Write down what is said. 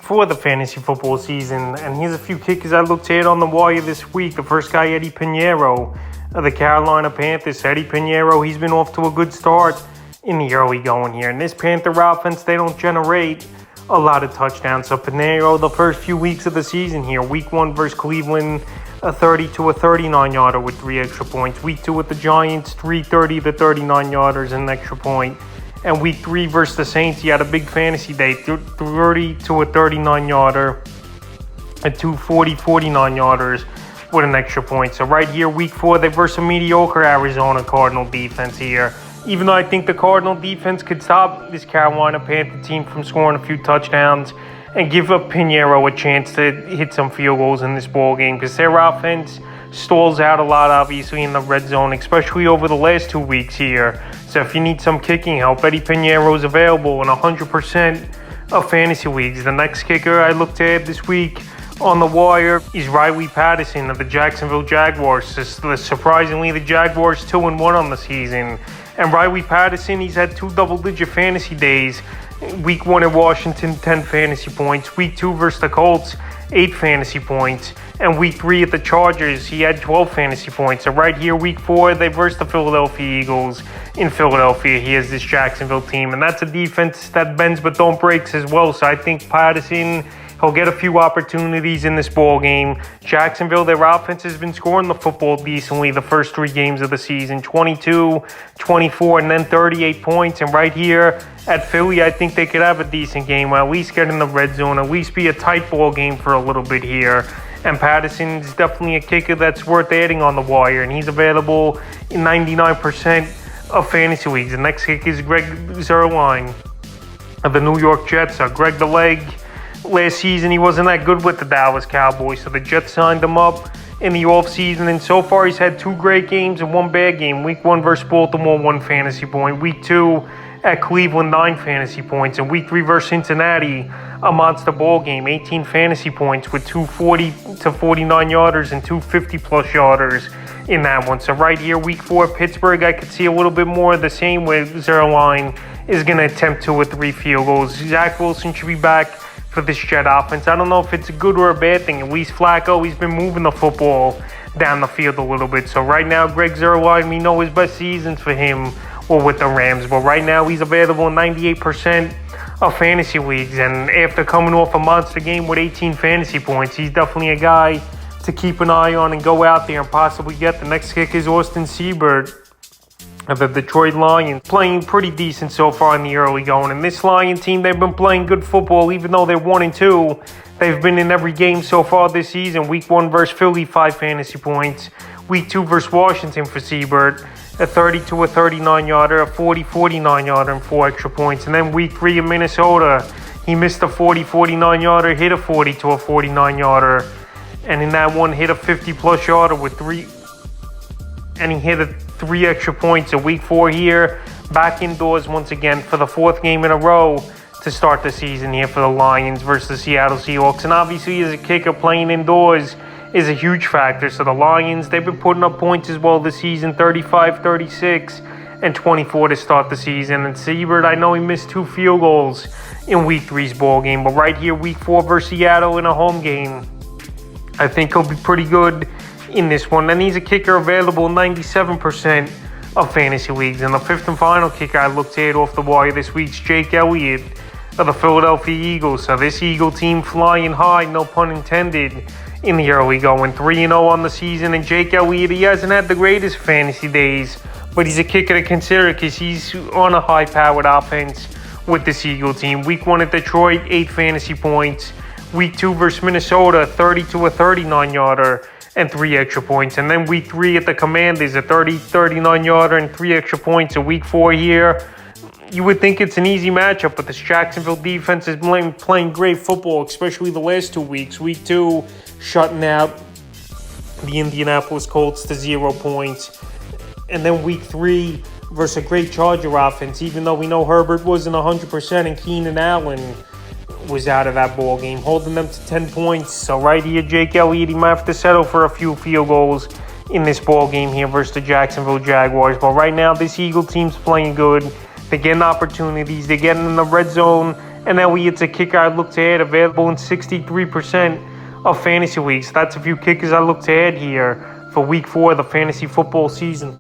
for the fantasy football season. And here's a few kickers I looked at on the wire this week. The first guy, Eddie Pinheiro of the Carolina Panthers. Eddie Pinheiro, he's been off to a good start in the early going here. And this Panther offense, they don't generate a lot of touchdowns. So Pinheiro, the first few weeks of the season here, week 1 versus Cleveland, a 30 to a 39-yarder with 3 extra points. Week 2 with the Giants, 3 30 to 39-yarders and an extra point. And week 3 versus the Saints, he had a big fantasy day, 30 to a 39-yarder and 2 49-yarders with an extra point. So right here, week 4, they versus a mediocre Arizona Cardinal defense here. Even though I think the Cardinal defense could stop this Carolina Panther team from scoring a few touchdowns and give up Pinheiro a chance to hit some field goals in this ball game, because their offense stalls out a lot, obviously, in the red zone, especially over the last 2 weeks here. So if you need some kicking help, Eddie Pinheiro is available in 100% of fantasy leagues. The next kicker I looked at this week on the wire is Riley Patterson of the Jacksonville Jaguars. Surprisingly, the Jaguars 2-1 on the season. And Riley Patterson, he's had 2 double-digit fantasy days. Week 1 at Washington, 10 fantasy points. Week 2 versus the Colts, 8 fantasy points. And week 3 at the Chargers, he had 12 fantasy points. So right here, week 4, they versus the Philadelphia Eagles in Philadelphia. He has this Jacksonville team. And that's a defense that bends but don't breaks as well. So I think Patterson, he'll get a few opportunities in this ball game. Jacksonville, their offense has been scoring the football decently the first 3 games of the season. 22, 24, and then 38 points. And right here at Philly, I think they could have a decent game, or at least get in the red zone, at least be a tight ball game for a little bit here. And Patterson's definitely a kicker that's worth adding on the wire, and he's available in 99% of fantasy leagues. The next kicker is Greg Zuerlein of the New York Jets. Greg the Leg, last season he wasn't that good with the Dallas Cowboys, so the Jets signed him up in the offseason, and so far he's had 2 great games and 1 bad game. Week 1 versus Baltimore, 1 fantasy point. Week 2 at Cleveland, 9 fantasy points. And week 3 versus Cincinnati, a monster ball game, 18 fantasy points with 2 40 to 49-yarders and 2 50-plus yarders in that one. So right here, week 4, Pittsburgh, I could see a little bit more of the same with Zuerlein is going to attempt 2 or 3 field goals. Zach Wilson should be back for this Jet offense. I don't know if it's a good or a bad thing. At least Flacco, he's been moving the football down the field a little bit. So right now, Greg Zuerlein, we know his best seasons for him were with the Rams. But right now, he's available in 98% of fantasy leagues. And after coming off a monster game with 18 fantasy points, he's definitely a guy to keep an eye on and go out there and possibly get. The next kick is Austin Seibert of the Detroit Lions, playing pretty decent so far in the early going. And this Lion team, they've been playing good football, even though they're 1-2. They've been in every game so far this season. Week 1 versus Philly, 5 fantasy points. Week 2 versus Washington for Seibert, a 30 to a 39-yarder, a 40 49-yarder, and 4 extra points. And then week 3 in Minnesota, he missed a 40 49-yarder, hit a 40 to a 49-yarder, and in that one hit a 50-plus yarder with 3, and he hit 3 extra points. A week 4 here, back indoors once again for the 4th game in a row to start the season here for the Lions versus the Seattle Seahawks. And obviously, as a kicker, playing indoors is a huge factor. So the Lions, they've been putting up points as well this season, 35, 36, and 24 to start the season. And Seibert, I know he missed 2 field goals in week 3's ball game, but right here, week 4 versus Seattle in a home game, I think he'll be pretty good in this one. And he's a kicker available in 97% of fantasy leagues. And the 5th and final kicker I looked at off the wire this week's Jake Elliott of the Philadelphia Eagles. So this Eagle team flying high, no pun intended, in the early going, 3-0 on the season. And Jake Elliott, he hasn't had the greatest fantasy days, but he's a kicker to consider because he's on a high-powered offense with this Eagle team. Week 1 at Detroit, 8 fantasy points. Week 2 versus Minnesota, 30 to a 39-yarder and 3 extra points. And then week 3 at the Commanders, a 39-yarder and 3 extra points. A week 4 here, you would think it's an easy matchup, but this Jacksonville defense is playing great football, especially the last 2 weeks. Week 2, shutting out the Indianapolis Colts to 0 points. And then week 3 versus a great Charger offense, even though we know Herbert wasn't 100% and Keenan Allen was out of that ball game, holding them to 10 points. So right here, Jake Elliott, he might have to settle for a few field goals in this ball game here versus the Jacksonville Jaguars. But right now, this Eagle team's playing good. They're getting opportunities. They're getting in the red zone And Elliott's a kicker I look to add, available in 63% of fantasy leagues. That's a few kickers I look to add here for week 4 of the fantasy football season.